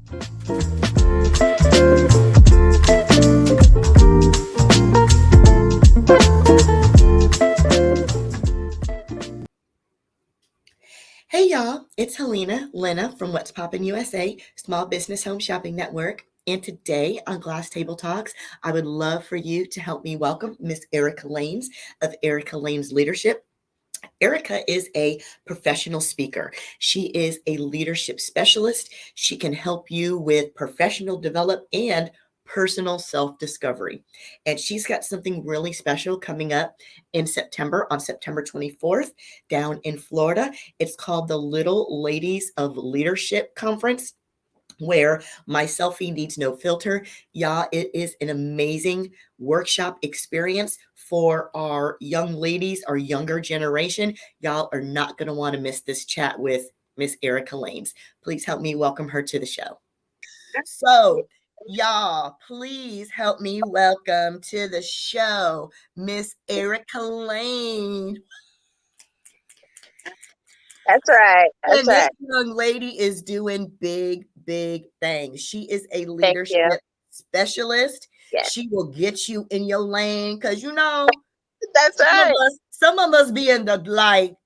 Hey y'all, it's Lena from What's Poppin' USA, Small Business Home Shopping Network. And today on Glass Table Talks, I would love for you to help me welcome Miss Erica Lanes of Erica Lanes Leadership. Erica is a professional speaker. She is a leadership specialist. She can help you with professional development and personal self-discovery. And she's got something really special coming up in September, on September 24th, down in Florida. It's called the Little Ladies of Leadership Conference, where my selfie needs no filter. Y'all, it is an amazing workshop experience for our young ladies, our younger generation. Y'all are not going to want to miss this chat with Miss Erica Lanes. Please help me welcome her to the show. So, y'all, please help me welcome to the show Miss Erica Lane. That's right. And this young lady is doing big things. She is a leadership specialist. Yes. She will get you in your lane because that's right. Some of us be in the totally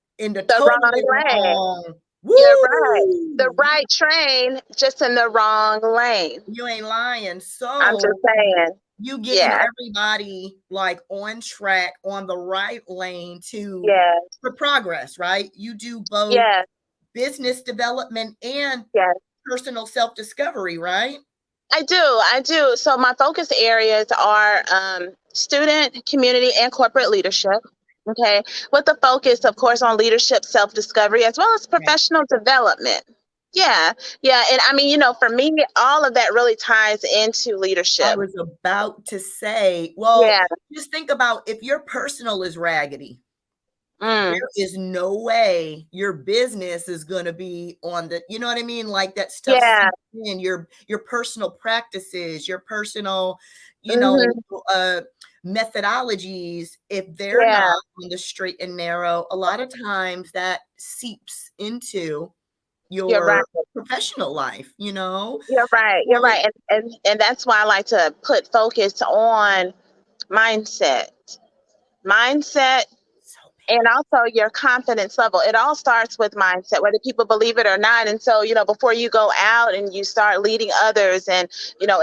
wrong. Woo! You're right. The right train, just in the wrong lane. You ain't lying. So I'm just saying. You getting everybody on track, on the right lane for progress, right? You do both business development and personal self-discovery, right? I do. So my focus areas are student, community, and corporate leadership. Okay. With the focus, of course, on leadership, self-discovery, as well as professional development. Yeah. And I mean, for me, all of that really ties into leadership. I was about to say, just think about if your personal is raggedy, there is no way your business is going to be on the, you know what I mean? Like that stuff in your personal practices, your personal, methodologies, if they're not on the straight and narrow, a lot of times that seeps into your professional life, You're right. And that's why I like to put focus on mindset, and also your confidence level. It all starts with mindset, whether people believe it or not. And so, before you go out and you start leading others and,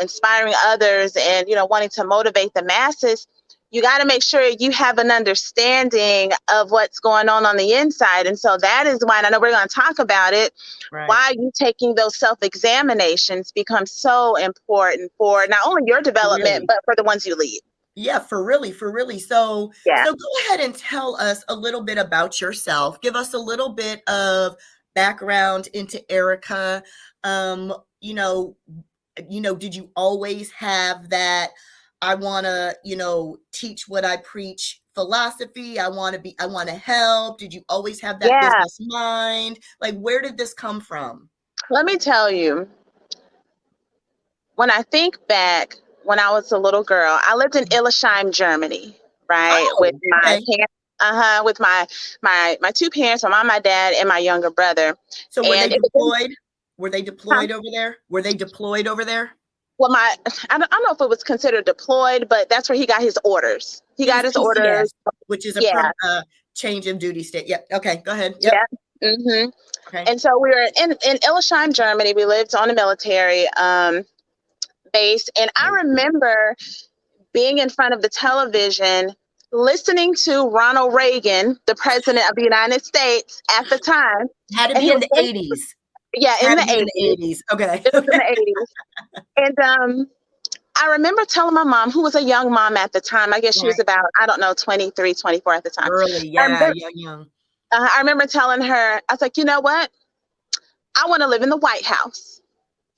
inspiring others and, wanting to motivate the masses, you got to make sure you have an understanding of what's going on the inside. And so that is why, and I know we're going to talk about it, why you taking those self-examinations becomes so important for not only your development, but for the ones you lead. Yeah, for really. So go ahead and tell us a little bit about yourself. Give us a little bit of background into Erica. Did you always have that I want to, teach what I preach philosophy? I want to help. Did you always have that business mind? Like, where did this come from? Let me tell you, when I think back, when I was a little girl, I lived in Illesheim, Germany, right? With my parents, with my two parents, my mom, my dad, and my younger brother. So were they deployed? Were they deployed over there? Well, I don't know if it was considered deployed, but that's where he got his orders. He got his orders, which is a change of duty state. Yep. Okay. Go ahead. Yep. Yeah. Okay. And so we were in Illesheim, Germany. We lived on a military base, and I remember being in front of the television, listening to Ronald Reagan, the president of the United States at the time. Had to be in the 80s. Yeah, in the 80s. Okay. It was in the 80s. And I remember telling my mom, who was a young mom at the time, I guess she was about, 23, 24 at the time. Early, young. I remember telling her, I was like, you know what? I want to live in the White House.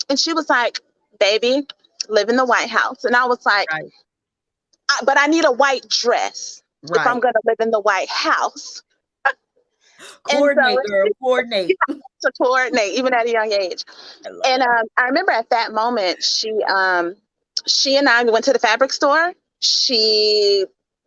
And she was like, baby, live in the White House. And I was like, but I need a white dress if I'm going to live in the White House. Coordinate. To coordinate, even at a young age. And I remember at that moment, she and I went to the fabric store. She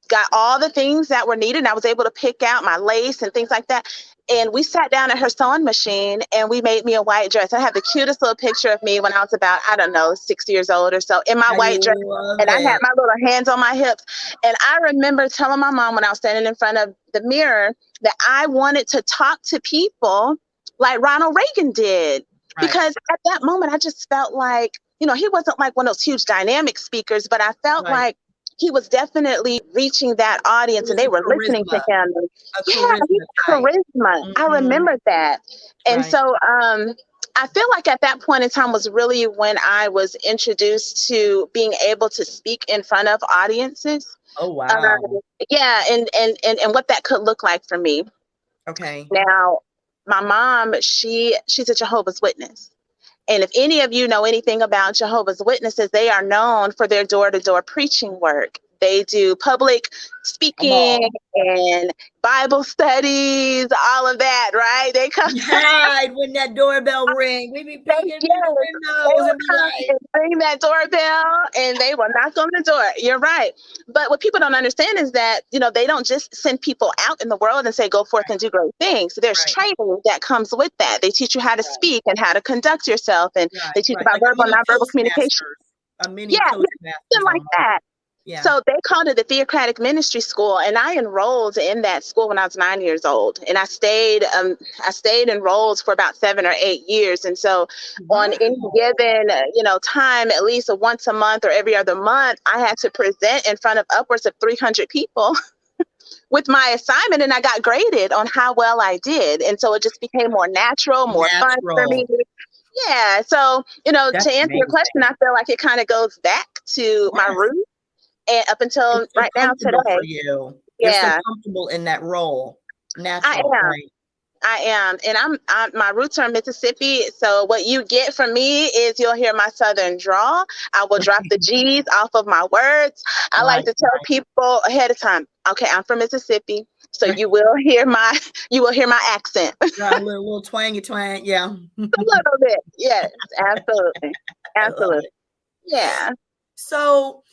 got all the things that were needed. And I was able to pick out my lace and things like that. And we sat down at her sewing machine and we made me a white dress. I have the cutest little picture of me when I was about, I don't know, 6 years old or so in my I white dress. love And I had it. my little hands on my hips. And I remember telling my mom when I was standing in front of the mirror that I wanted to talk to people like Ronald Reagan did. Right. Because at that moment, I just felt like, he wasn't like one of those huge dynamic speakers, but I felt Right. like he was definitely reaching that It audience and was they a were listening to charisma, him. a Yeah, he charisma had type. charisma. I Mhm. remember that. And Right. so I feel like at that point in time was really when I was introduced to being able to speak in front of audiences. Oh, Um, wow. yeah, and what that could look like for me. Okay. Now, my mom, she's a Jehovah's Witness. And if any of you know anything about Jehovah's Witnesses, they are known for their door-to-door preaching work. They do public Come speaking on. and Bible studies, all of that, right? They come, We hide when that doorbell ring. We be peeking yes, through the they windows will and be come like, and ring that doorbell and they will knock on the door. You're right. But what people don't understand is that, they don't just send people out in the world and say, go forth and do great things. There's right, training that comes with that. They teach you how to right, speak and how to conduct yourself. And right, they teach right. about Like a verbal and mini nonverbal communication. Toastmasters, a mini Yeah, Toastmasters something like almost. that. Yeah. So they called it the Theocratic Ministry School, and I enrolled in that school when I was 9 years old, and I stayed enrolled for about 7 or 8 years. And so, on Wow. any given time, at least once a month or every other month, I had to present in front of upwards of 300 people with my assignment, and I got graded on how well I did, and so it just became more natural, more fun for me. Natural. Yeah. So, That's to answer your amazing. question, I feel like it kind of goes back to my Yes. roots and up until It's so right now comfortable today. for you. You're so Yeah, comfortable in that role. I Natural. am. Right. I am, and my roots are in Mississippi. So what you get from me is you'll hear my Southern drawl. I will drop the G's off of my words. I like Right. to tell people ahead of time. Okay, I'm from Mississippi, so you will hear my accent a Got a little twangy twang. Yeah. little bit. Yes, absolutely, I love absolutely. it. Yeah, So,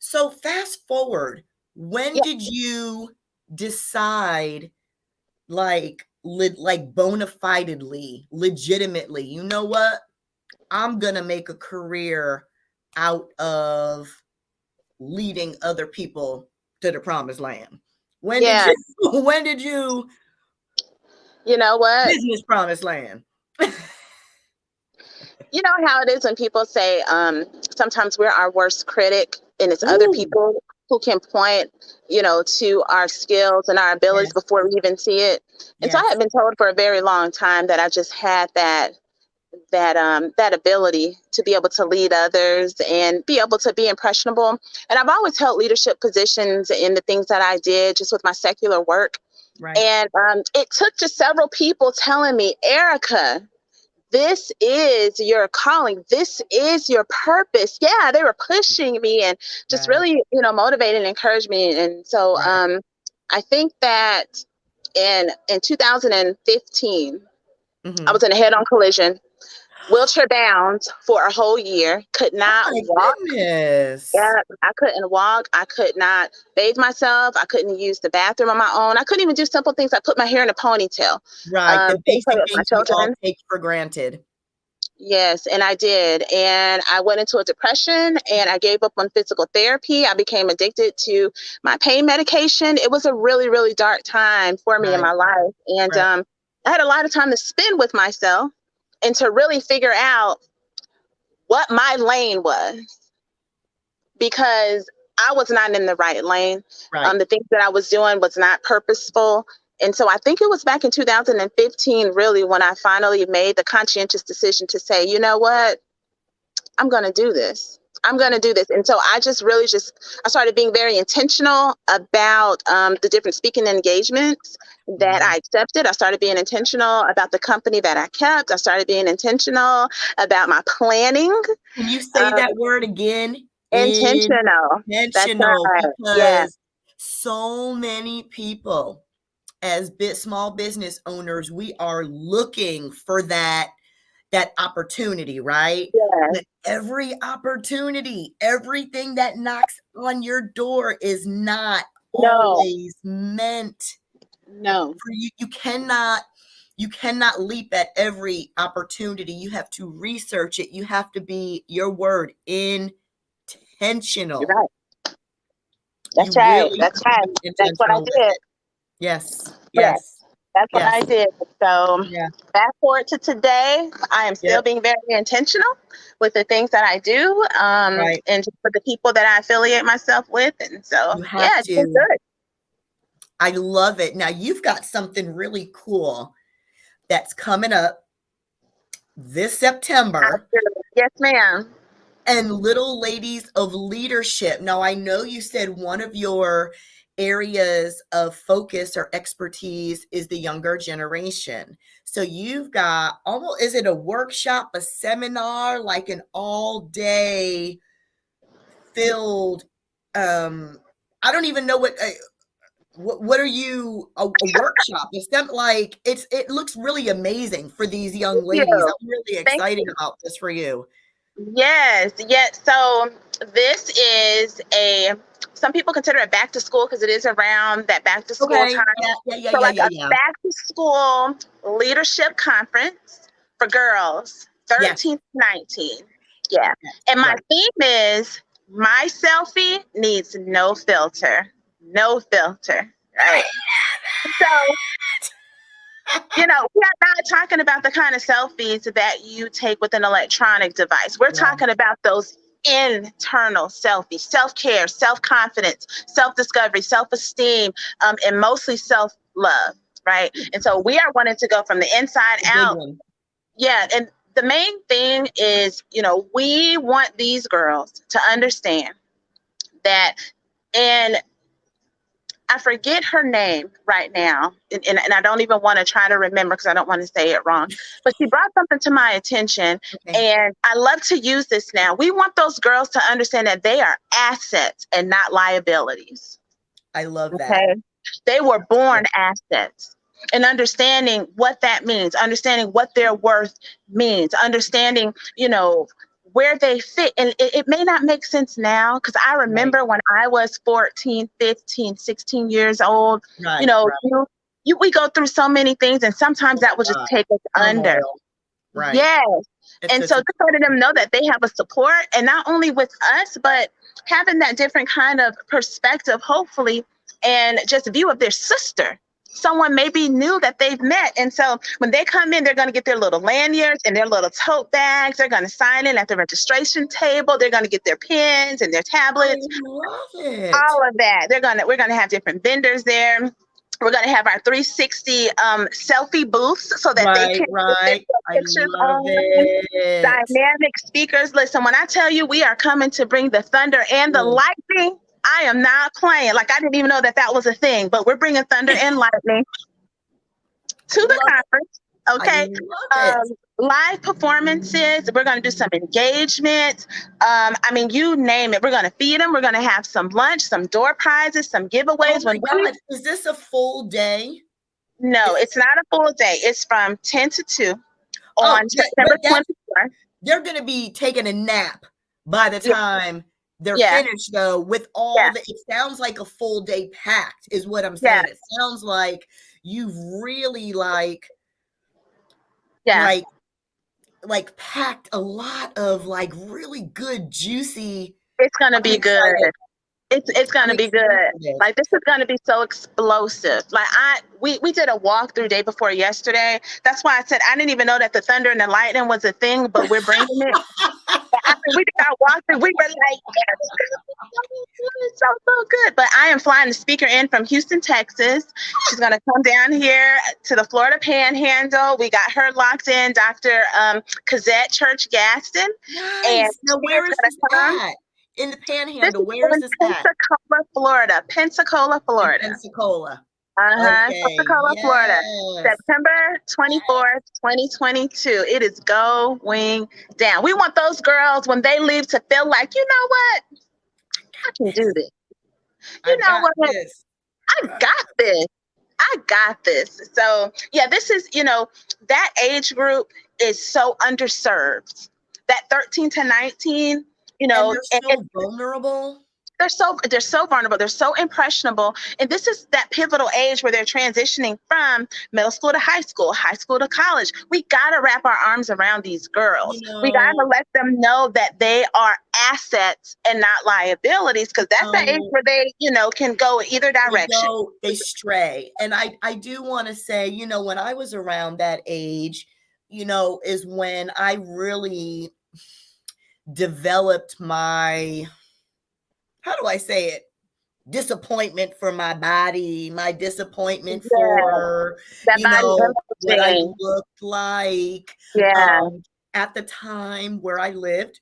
so fast forward, when yeah, did you decide, like bona fidely, legitimately, you know what? I'm gonna make a career out of leading other people to the promised land. When did yeah. you when did you You know what? business promised land? You know how it is when people say sometimes we're our worst critic and it's other Ooh, people who can point to our skills and our abilities yes, before we even see it. And so I yes, had been told for a very long time that I just had that ability to be able to lead others and be able to be impressionable. And I've always held leadership positions in the things that I did just with my secular work. right, And it took just several people telling me, Erica, this is your calling. This is your purpose. Yeah, they were pushing me and just right, really, motivated and encouraged me. And so right. I think that in 2015, I Mm-hmm. was in a head-on collision, wheelchair bound for a whole year, could Oh not my walk. goodness. Yeah, I couldn't walk. I could not bathe myself. I couldn't use the bathroom on my own. I couldn't even do simple things like put my hair in a ponytail. Right, the Couldn't play basic with my things we all children. take for granted. Yes, and I did. And I went into a depression and I gave up on physical therapy. I became addicted to my pain medication. It was a really, really dark time for me in Right, my life. And right, I had a lot of time to spend with myself and to really figure out what my lane was because I was not in the right lane. right. The things that I was doing was not purposeful. And so I think it was back in 2015, really, when I finally made the conscientious decision to say, you know what? I'm going to do this. I'm going to do this. And so I just really I started being very intentional about the different speaking engagements that Mm. I accepted. I started being intentional about the company that I kept. I started being intentional about my planning. Can you say Um, that word again? intentional. That's Intentional, right. Yeah. because so many people as small business owners, we are looking for that opportunity, right? Yeah. But every opportunity, everything that knocks on your door is not No, always meant no. for you. You cannot. you cannot leap at every opportunity. You have to research it. You have to be, your word, You're intentional. right. You That's right. really That's right. That's what I intentional with did. it. Yes, Yes, yes, that's what I yes, did. So yeah, fast forward to today, I am still yep, being very intentional with the things that I do, right. and just for the people that I affiliate myself with. And so, You have yeah, it's been to. good. I love it. Now you've got something really cool that's coming up this I September. do. Yes, ma'am. And Little Ladies of Leadership. Now, I know you said one of your areas of focus or expertise is the younger generation. So you've got almost, is it a workshop, a seminar, like an all day filled, I don't even know what are you, a workshop? It's them, like, it looks really amazing for these young Thank ladies. you. I'm really Thank excited you. about this for you. Yes, yes. So this is some people consider it back to school because it is around that back to school Okay. time. Yeah, yeah, yeah, So yeah, like yeah, a yeah. back to school leadership conference for girls, Yes. 13 to 19. Yeah. Yes, And my right. theme is my selfie needs no filter. No filter. Right. So we are not talking about the kind of selfies that you take with an electronic device. We're Yeah, talking about those internal selfies, self-care, self-confidence, self-discovery, self-esteem, and mostly self-love, right? And so we are wanting to go from the inside a big out. one. Yeah, and the main thing is, we want these girls to understand that, and I forget her name right now, and I don't even want to try to remember because I don't want to say it wrong. But she brought something to my attention, Okay. and I love to use this now. We want those girls to understand that they are assets and not liabilities. I love that. Okay. They were born assets. And understanding what that means, understanding what their worth means, understanding, where they fit. And it may not make sense now because I Right, remember when I was 14, 15, 16 years old, you right, know, right. we go through so many things and sometimes Oh that will my just God. take us under. Turmoil. Right. Yes. It's And so just a just letting them know that they have a support and not only with us, but having that different kind of perspective, hopefully, and just view of their sister. Someone maybe new that they've met. And so when they come in, they're going to get their little lanyards and their little tote bags. They're going to sign in at the registration table. They're going to get their pens and their I tablets, love it. all of that. We're going to have different vendors there. We're going to have our 360 selfie booths so that they Right, can get their right. I pictures love on. it. Dynamic speakers. Listen, when I tell you we are coming to bring the thunder and the Mm. lightning, I am not playing. Like I didn't even know that that was a thing, but we're bringing thunder and lightning I to the love it. conference. I Okay. love it. Live performances. We're going to do some engagement. You name it. We're going to feed them. We're going to have some lunch, some door prizes, some Oh giveaways. my God. Is this a full day? No, Is this it's not a full day. It's from 10 to 2 oh, on but September that's 24th. they're gonna be taking a nap by the Yeah, time they're yeah, finished though with yeah, all the, it sounds like a full day packed is what I'm yeah, saying. It sounds like you've really yeah. like packed a lot of like really good juicy. It's gonna I'm be good. excited. It's I'm gonna be good. excited for this. Like this is gonna be so explosive. Like we did a walkthrough day before yesterday. That's why I said I didn't even know that the thunder and the lightning was a thing, but we're bringing it. We did our walkthrough. We were like, so good. But I am flying the speaker in from Houston, Texas. She's gonna come down here to the Florida Panhandle. We got her locked in, Dr. Cazette Church Gaston, and Nice. Now she is where is gonna this come. at? In the This Panhandle. is Where is in this at? Pensacola, Florida. Pensacola, In Florida. Pensacola. Uh-huh. Okay. Pensacola, Florida. Yes. September 24th, 2022. It is going down. We want those girls when they leave to feel like, you know what? I can do this. I You know got what? this. I got this. I got this. So, yeah, this is, that age group is so underserved. That 13 to 19, And they're and so vulnerable. they're so vulnerable, they're so impressionable, and this is that pivotal age where they're transitioning from middle school to high school to college. We got to wrap our arms around these You girls. We got know, to let them know that they are assets and not liabilities, because that's the age um, where they, can go either direction. they stray. And I do want to say, when I was around that age, is when I really developed my, how do I say it? Disappointment for my body, my disappointment Yeah, for, that you body know, image what I thing. looked like. Yeah. At the time where I lived,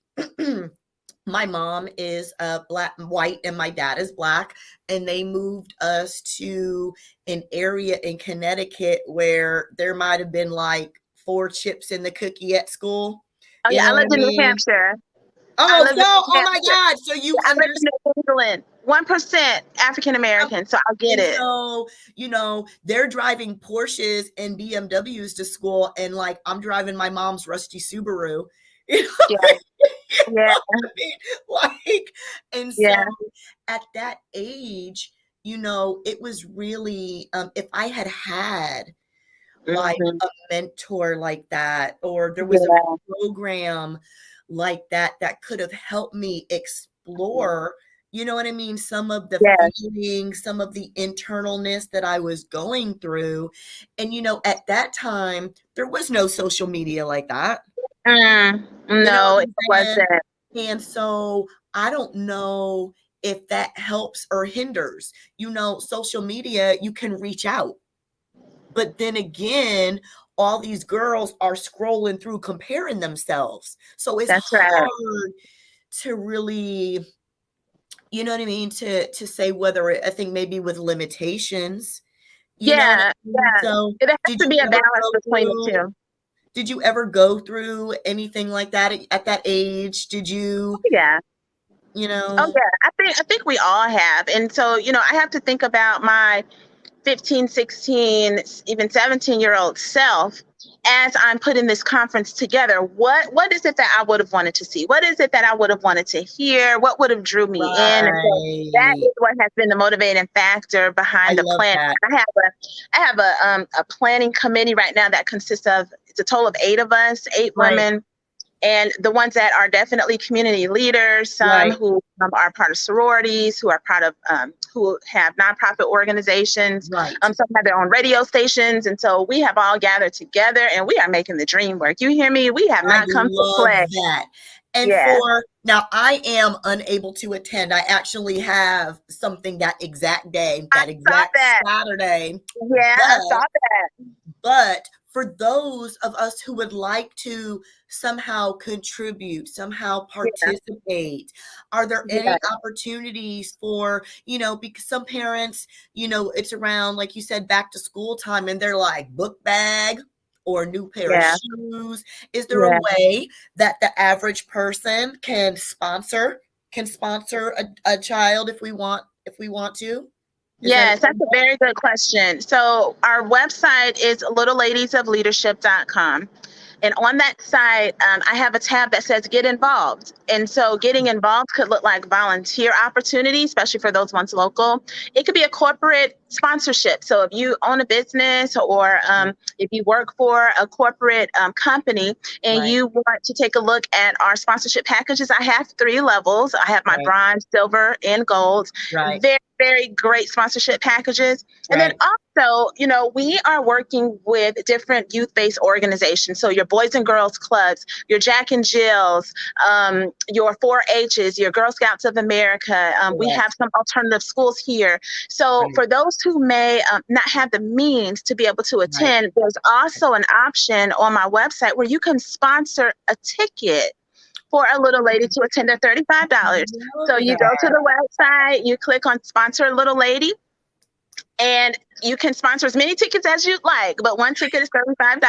my mom is black, white, and my dad is black, and they moved us to an area in Connecticut where there might have been like four chips in the cookie at school. Oh You yeah, know I what I lived in New mean? Hampshire. I Oh, lived so, in New oh my Hampshire. God. So you I lived understand. in New England. 1% African American, so I get And it. so, they're driving Porsches and BMWs to school, and like I'm driving my mom's rusty Subaru. You know Yeah, what yeah, I mean? Like, and so yeah. at that age, it was really, if I had had like Hmm. a mentor like that, or there was a Yeah, program like that that could have helped me explore, you know what I mean, some of the yes. feelings, some of the internalness that I was going through. And at that time there was no social media like that. You know what No, it I'm saying? wasn't. And so I don't know if that helps or hinders. Social media, you can reach out, but then again, all these girls are scrolling through comparing themselves. So it's That's right. hard to really, you know what I mean, to say whether I think maybe with limitations, you know what I Yeah, mean? yeah. So It has did to you be a ever balance go between the through two. did you ever go through anything like that at that age? Did you, Yeah. you Oh know yeah. I think we all have. And so, I have to think about my 15, 16, even 17-year-old self as I'm putting this conference together. What is it that I would have wanted to see? What is it that I would have wanted to hear? What would have drew me in? And so that right. is what has been the motivating factor I behind the love plan. that. I have a planning committee right now that consists of, it's a total of 8 of us, 8 women, Right, and the ones that are definitely community leaders, some right, who are part of sororities, who are part of, who have nonprofit organizations, right. some have their own radio stations, and so we have all gathered together and we are making the dream work. You hear me? We have I not come to love play. that. And Yes, for now, I am unable to attend. I actually have something that exact day, I that saw exact that. Saturday. Yeah, I saw But that. for those of us who would like to somehow contribute, somehow Yeah, participate, are there any yeah, opportunities for, because some parents, it's around, like you said, back to school time, and they're like, book bag or new pair of yeah, shoes. Is there a yeah. way that the average person can sponsor a child if we want to? Is that Yes, that's a very good question. So our website is littleladiesofleadership.com. And on that site, I have a tab that says get involved. And so getting involved could look like volunteer opportunities, especially for those ones local. It could be a corporate sponsorship. So if you own a business, or if you work for a corporate company and right, you want to take a look at our sponsorship packages, I have 3 levels. I have my right, bronze, silver, and gold. right, Very, very great sponsorship packages. And then right, also, we are working with different youth-based organizations. So your Boys and Girls Clubs, your Jack and Jills, your 4-H's, your Girl Scouts of America. We correct, have some alternative schools here. So right, for those who may not have the means to be able to right. attend, there's also an option on my website where you can sponsor a ticket for a little lady to attend at $35. Love So you go to that. the website, you click on sponsor a little lady, And you can sponsor as many tickets as you'd like, but one ticket is $35.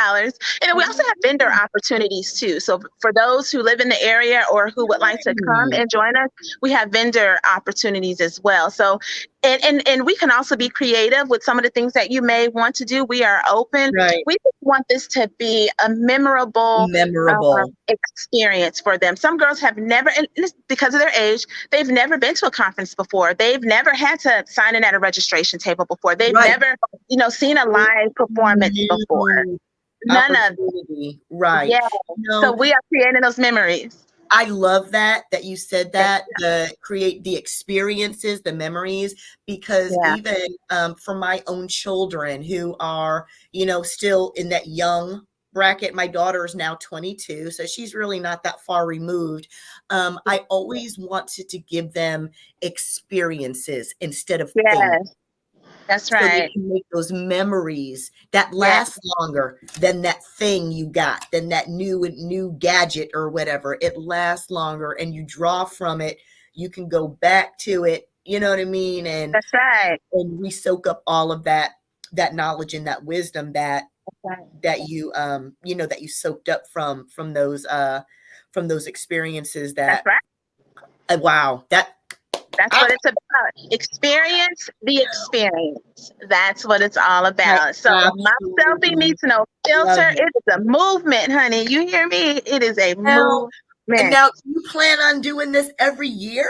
And then we also have vendor Oh, opportunities too. So for those who live in the area or who would like to come nice. and join us, we have vendor opportunities as well. So and we can also be creative with some of the things that you may want to do. We are open. Right. We just want this to be a memorable Memorable. experience for them. Some girls have never, and it's because of their age, they've never been to a conference before. They've never had to sign in at a registration table before. They've Right. never, seen a live performance before. New None of it. opportunity. Right. Yeah. So No, we are creating those memories. I love that you said Yeah. that, the create the experiences, the memories, because Yeah. even for my own children who are, still in that young bracket, my daughter is now 22, so she's really not that far removed. I always wanted to give them experiences instead of things, Yes. That's so they right. can make those memories that Yeah. last longer than that thing you got, than that new gadget or whatever. It lasts longer and you draw from it. You can go back to it, you know what I mean? That's right. And we soak up all of that knowledge and that wisdom That's right. that you soaked up from those experiences That's that right. wow, that That's I, what it's about. Experience the experience. That's what it's all I about. So my selfie absolutely needs no love filter. it. It is a movement, honey. You hear me? It is a Now, movement. now, you plan on doing this every year?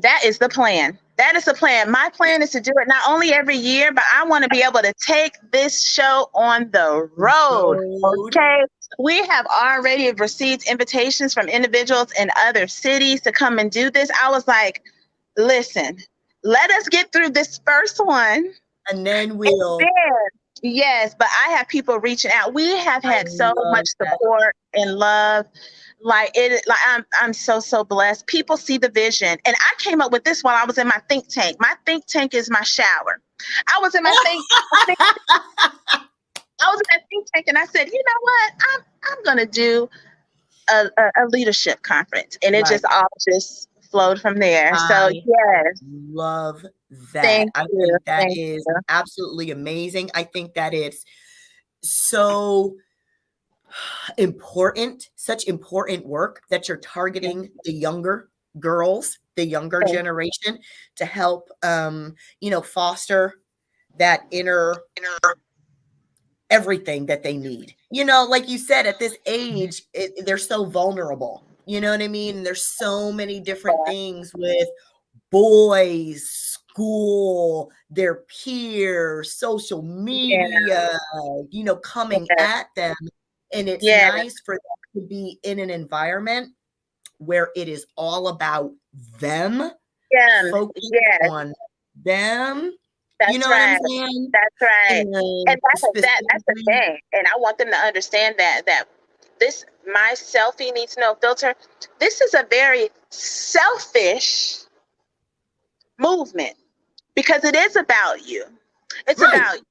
That is the plan. That is the plan. My plan is to do it not only every year, but I want to be able to take this show on the road. Road. Okay. We have already received invitations from individuals in other cities to come and do this. I was like, listen, let us get through this first one. And then And we'll then, yes, but I have people reaching out. We have I had so much love that. support and love. Like I'm so blessed. People see the vision. And I came up with this while I was in my think tank. My think tank is my shower. I was in my think I was in that think tank and I said, you know what? I'm gonna do a leadership conference. And it Right. just all just flowed from there. So I yes, love that. thank I you. think that Thank is you. absolutely amazing. I think that it's so important, such important work that you're targeting the younger girls, the younger Thank generation, to help foster that inner everything that they need. Like you said, at this age, they're so vulnerable. You know what I mean? There's so many different you. things with boys, school, their peers, social Yeah, media, coming yeah, at them. And it's yeah, nice for them to be in an environment where it is all about them, yeah, focused yeah. on them. You That's know what I'm right. saying? That's right. And And that's the specifically, thing. And I want them to understand that this my selfie needs no filter. This is a very selfish movement because it is about you. It's right. about you.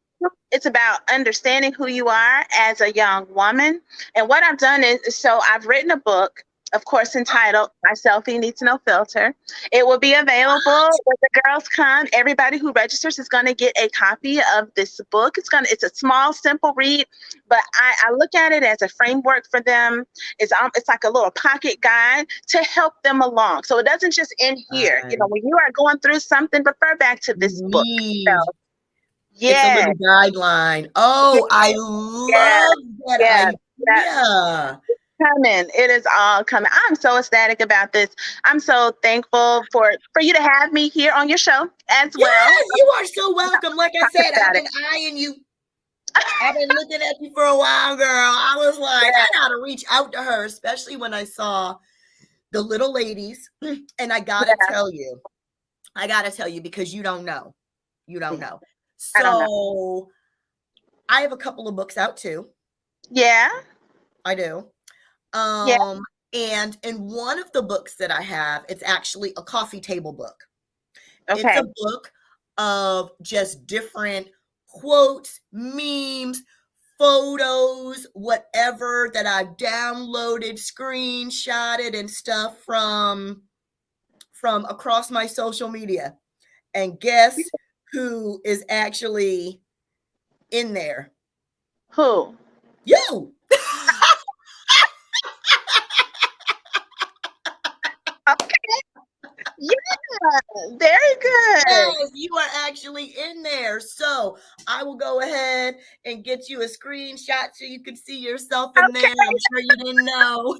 It's about understanding who you are as a young woman. And what I've done is so I've written a book, of course, entitled My Selfie Needs No Filter. It will be available when the girls come. Everybody who registers is going to get a copy of this book. It's a small, simple read, but I look at it as a framework for them. It's like a little pocket guide to help them along. So it doesn't just end here. I When you are going through something, refer back to this book. need So it's a yeah, little guideline. yeah, Oh, I yeah, love that yeah. That's idea. coming. It is all coming. I'm so ecstatic about this. I'm so thankful for you to have me here on your show as well. Yes, you are so welcome. Like I Talking said, I've about it. been eyeing you. I've been looking at you for a while, girl. I was like, Yeah, I gotta reach out to her, especially when I saw the little ladies. And yeah. I gotta tell you, because you don't know. You don't know. I don't know. So I have a couple of books out too. Yeah, I do. yeah. Um, and in one of the books that I have, it's actually a coffee table book. It's a Okay. book of just different quotes, memes, photos, whatever that I've downloaded, screenshotted, and stuff from across my social media. And guess who is actually in there? Who? You. Okay. Yeah. Very good. Yes, you are actually in there. So I will go ahead and get you a screenshot so you can see yourself in there. Okay. I'm sure you didn't know.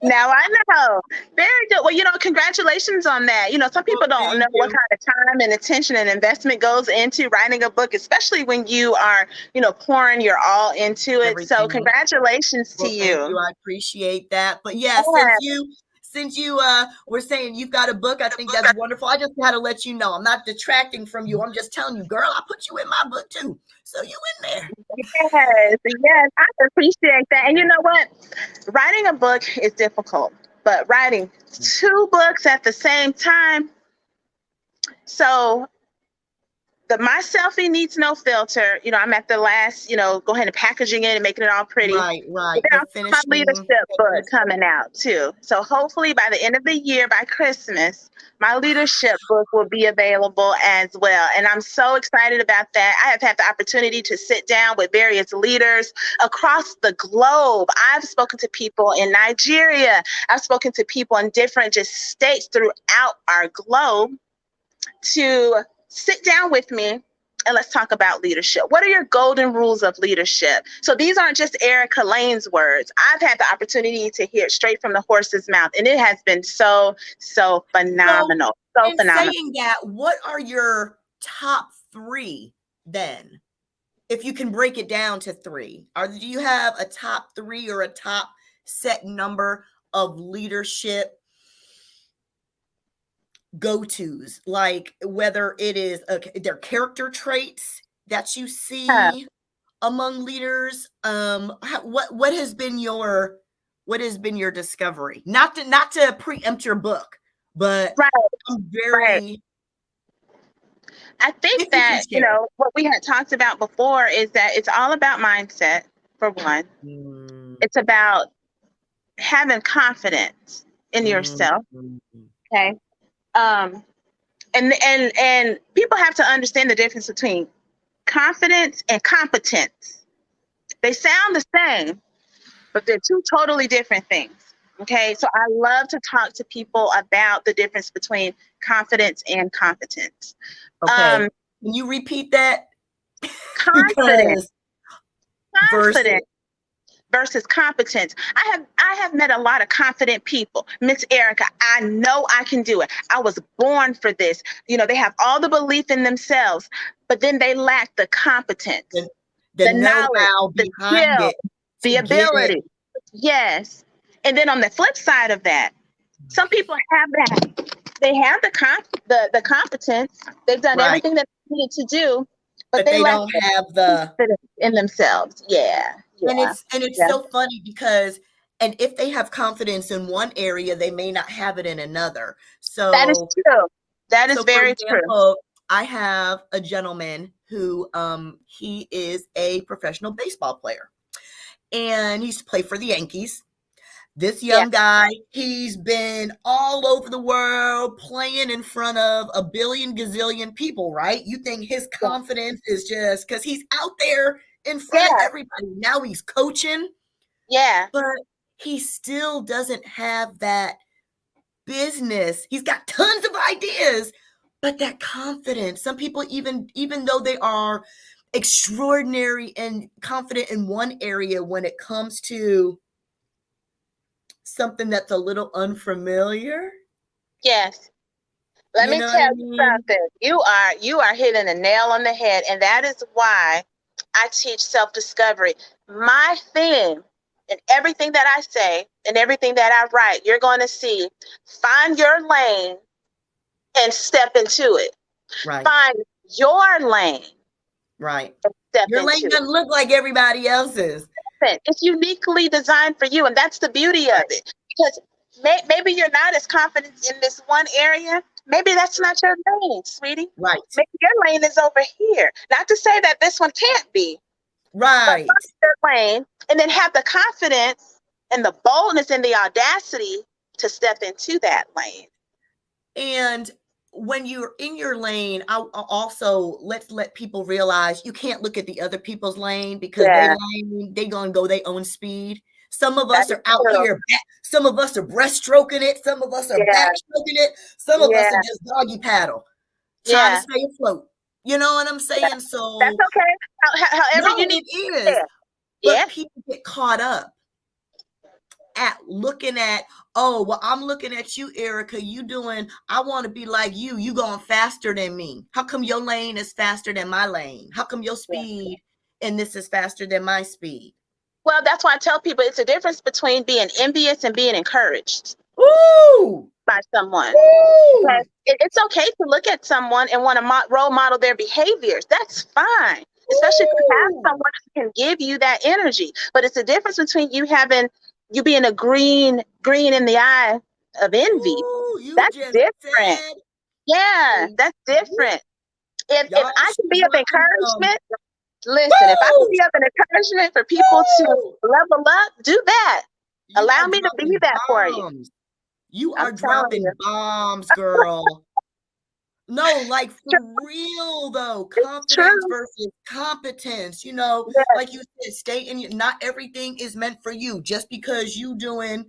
Now I know. Very good. Well, congratulations on that. Some Well, people don't thank know what you. kind of time and attention and investment goes into writing a book, especially when you are, pouring your all into it. So Everything. congratulations to Well, thank you. you. I appreciate that. But yeah, Yeah. since you were saying you've got a book, I think that's wonderful. I just had to let you know. I'm not detracting from you. I'm just telling you, girl, I put you in my book too. So you in there. Yes, yes, I appreciate that. And you know what? Writing a book is difficult, but writing two books at the same time. So my selfie needs no filter. I'm at the last, go ahead and packaging it and making it all pretty. Right, But right. then The also my finishing leadership book touches. coming out too. So hopefully by the end of the year, by Christmas, my leadership book will be available as well. And I'm so excited about that. I have had the opportunity to sit down with various leaders across the globe. I've spoken to people in Nigeria. I've spoken to people in different just states throughout our globe to sit down with me and let's talk about leadership. What are your golden rules of leadership? So these aren't just Erica Lane's words. I've had the opportunity to hear it straight from the horse's mouth, and it has been so, so So phenomenal. So in phenomenal. saying that, what are your top three then? If you can break it down to three, do you have a top three or a top set number of leadership go-tos, like whether it is their character traits that you Yeah, see among leaders? What has been your discovery? Not to preempt your book, but right, I'm right. very, I think if you can that, share. what we had talked about before is that it's all about mindset, for one. Mm, It's about having confidence in mm, yourself. mm. Okay. Um, and people have to understand the difference between confidence and competence. They sound the same, but they're two totally different things. Okay, so I love to talk to people about the difference between confidence and competence. Okay, Um, can you repeat that? confidence, Because versus, confidence versus competence. I have met a lot of confident people. Miss Erica, I know I can do it. I was born for this. They have all the belief in themselves, but then they lack the competence, the, the the knowledge, know-how the behind skill, it the to get it ability. Yes. And then on the flip side of that, some people have that. They have the competence. They've done right, everything that they needed to do, but but they they lack don't the have the. confidence in themselves. Yeah. And Yeah. it's Yeah. so funny because, and if they have confidence in one area, they may not have it in another. That is So true. That is for very true. example, I have a gentleman who he is a professional baseball player, and he used to play for the Yankees. This Yeah. young guy, he's been all over the world playing in front of a billion gazillion people, right? You think his Yeah. confidence is just because he's out there in front of Yeah. everybody. Now he's coaching, Yeah. but he still doesn't have that business. He's got tons of ideas, but that confidence. Some people, even though they are extraordinary and confident in one area, when it comes to something that's a little unfamiliar, Yes. Let you me know what tell I you mean? something. You are hitting a nail on the head, and that is why I teach self-discovery. My theme in everything that I say and everything that I write, you're going to see find your lane and step into it. Right, Find your lane right. and step Your lane into it. doesn't look like everybody else's. It's uniquely designed for you, and that's the beauty of Right, it. Because maybe you're not as confident in this one area. Maybe that's not your lane, sweetie. right, Maybe your lane is over here. Not to say that this one can't be, but right. find your lane and then have the confidence and the boldness and the audacity to step into that lane. And when you're in your lane, I also let's let people realize you can't look at the other people's lane because they Yeah, lane, they gonna go their own speed. Some of that us is are out true. here, some of us are breaststroking it, some of us are Yeah, backstroking it, some of us are yeah, just doggy paddle, trying to yeah. stay afloat. You know what I'm saying? That's So, okay. However no, you need it to is. get But there. people get caught up at looking at, oh, well, I'm looking at you, Erica. You doing, I want to be like you going faster than me. How come your lane is faster than my lane? How come your Yeah. speed and this is faster than my speed? Well, that's why I tell people it's a difference between being envious and being encouraged Ooh, by someone. Because ooh, it's okay to look at someone and want to role model their behaviors. That's fine, especially if you have ooh, someone who can give you that energy. But it's a difference between you being a green in the eye of envy. ooh, you That's just different. said, Yeah, ooh, that's different. If y'all, I can she's be of dropping some, encouragement, listen, if I can woo, be of an encouragement for people to woo. level up, do that. You Allow are me to be dropping that for you. bombs. You I'm are telling you. dropping bombs, girl. No, like for real though, It's confidence true. versus competence. You know, Yeah, like you said, stay in your, not everything is meant for you. Just because you doing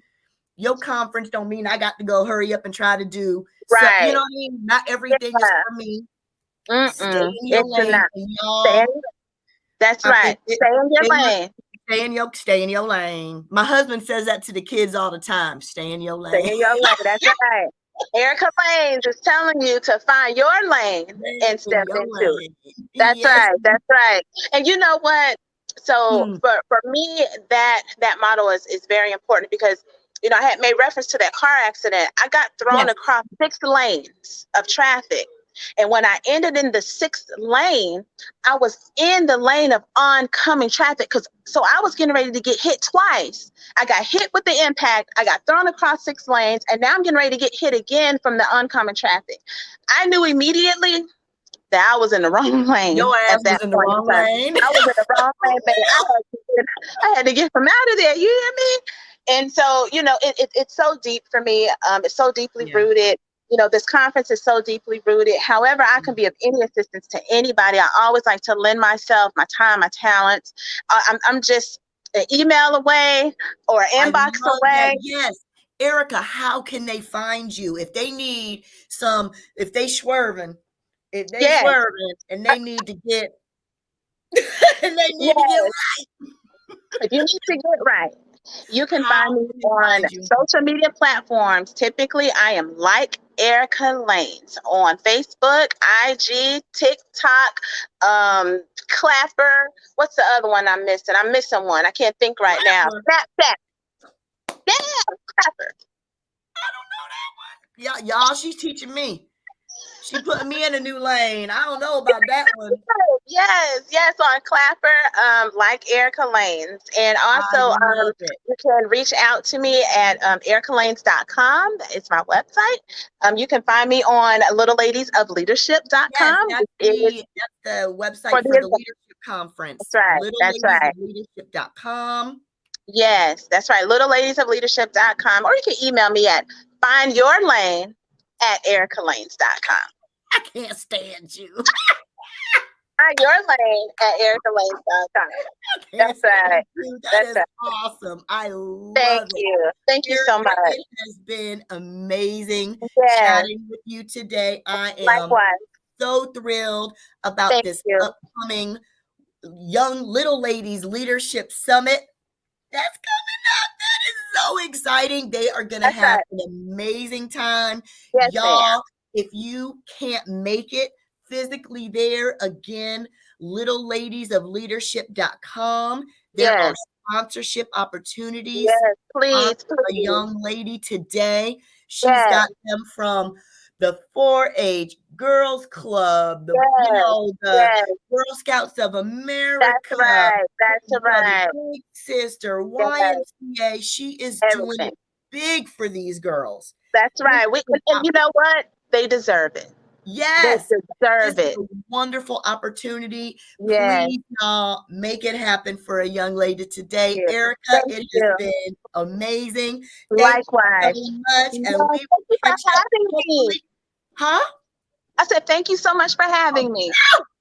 your conference don't mean I got to go hurry up and try to do so, you know right. what I mean? Not everything is Yeah. for me. Stay Mm-mm. in your It's lane. not. And Stay in, y'all, that's I right. think it, Stay in your they must lane. stay in your lane. My husband says that to the kids all the time. Stay in your Stay lane. in your lane. That's right. Erica Lanes is telling you to find your lane Stay and in step your into it. lane. That's Yes. right. That's right. And you know what? So Hmm. for me, that model is very important because I had made reference to that car accident. I got thrown Yes. across 6 lanes of traffic. And when I ended in the sixth lane, I was in the lane of oncoming traffic because so I was getting ready to get hit twice. I got hit with the impact, I got thrown across 6 lanes, and now I'm getting ready to get hit again from the oncoming traffic. I knew immediately that I was in the wrong lane Your at ass that was in the point wrong in time. lane. I was in the wrong lane, baby. I had to get from out of there. You hear me? And so, it's so deep for me. It's so deeply Yeah. rooted. This conference is so deeply rooted. However, I can be of any assistance to anybody. I always like to lend myself, my time, my talents. I'm just an email away or an I inbox love that. away. Yes. Erica, how can they find you if they need some, if they swerving, if they Yes, swerving and they need to get, and they need to get, yes. If you need to get right, you can how find me can they on find you? social media platforms. Typically, I am like Erica Lanes on Facebook, IG, TikTok, Clapper. What's the other one I'm missing? I'm missing one. I can't think right now. Clapper. Snapchat. Damn, Clapper. Y'all, she's teaching me. She putting me in a new lane. I don't know about that one. Yes, yes, on Clapper, like Erica Lanes. And I also, love it. you can reach out to me at ericalanes.com. It's my website. You can find me on Yes, littleladiesofleadership.com. It is that's the for website for the the leadership That's conference. right. That's right. Littleladiesofleadership.com. Yes, that's right. Littleladiesofleadership.com. Or you can email me at findyourlane@ericalanes.com. I can't stand you. Find your lane at ericalanes.com. I can't That's right. stand you. That That's is right. awesome. I Thank love it. you. Thank you so Erica, much. it has been amazing Yes, chatting with you today. I am likewise. so thrilled about Thank this you. upcoming Young Little Ladies Leadership Summit. That's coming up. That is so exciting. They are going to That's have right. an amazing time. Yes, ma'am. Y'all, if you can't make it physically there, again, littleladiesofleadership.com. There are Yes. sponsorship opportunities. Yes. Sponsor Please, a please. young lady today. She's Yes. got them from the 4-H Girls Club, Yes. the Yes. Girl Scouts of That's America, right. That's the right. Big Sister, Yes. YMCA. She is doing Everything. it big for these girls. That's This right. is an And you know what? They deserve it. They yes, this deserve is it. a wonderful opportunity. Yes. Please, y'all, make it happen for a young lady today. Yes. Erica, Thank it has you. been amazing. Thank you Likewise. so much. Yes. And we Thank you will for catch up having me. hopefully. Huh? I said, thank you so much for having me.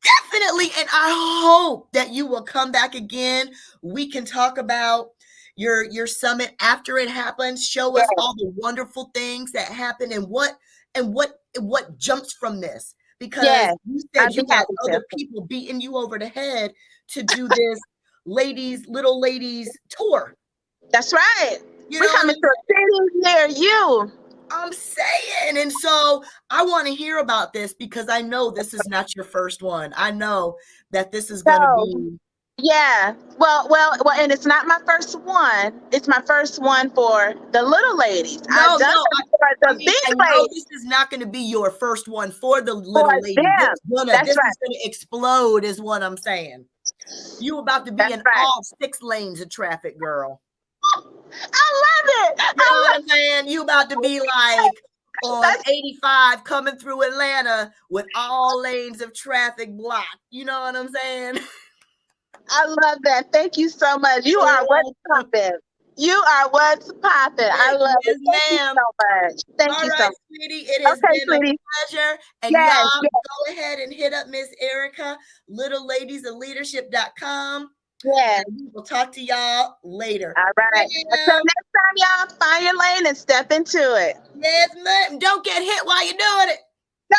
Definitely. And I hope that you will come back again. We can talk about your summit after it happens. Show us Yes, all the wonderful things that happen and what jumps from this. Because yes, you said I'd you be got happy to. other people beating you over the head to do this little ladies tour. That's right. You We're know what coming to a city near you. I'm saying? And so I want to hear about this because I know this is not your first one. I know that this is going to So, be yeah. Well, and it's not my first one. It's my first one for the little ladies. I've no, done no. them for I the mean, I big know ladies, this is not going to be your first one for the for little ladies. them. This That's is right. gonna explode, is what I'm saying. You about to be That's in right. all 6 lanes of traffic, girl. I love it. You know what I'm saying? You about to be like on That's, 85 coming through Atlanta with all lanes of traffic blocked. You know what I'm saying? I love that. Thank you so much. You are what's popping. You are what's popping. I love it. Yes, Thank you ma'am. so much. Thank All you so right, much. sweetie, it has Okay, been a sweetie. pleasure. And Yes, y'all yes, go ahead and hit up Miss Erica, littleladiesofleadership.com. yes. And we will talk to y'all later. All right. Until Bam. next time, y'all, find your lane and step into it. Yes, ma'am. Don't get hit while you're doing it. No.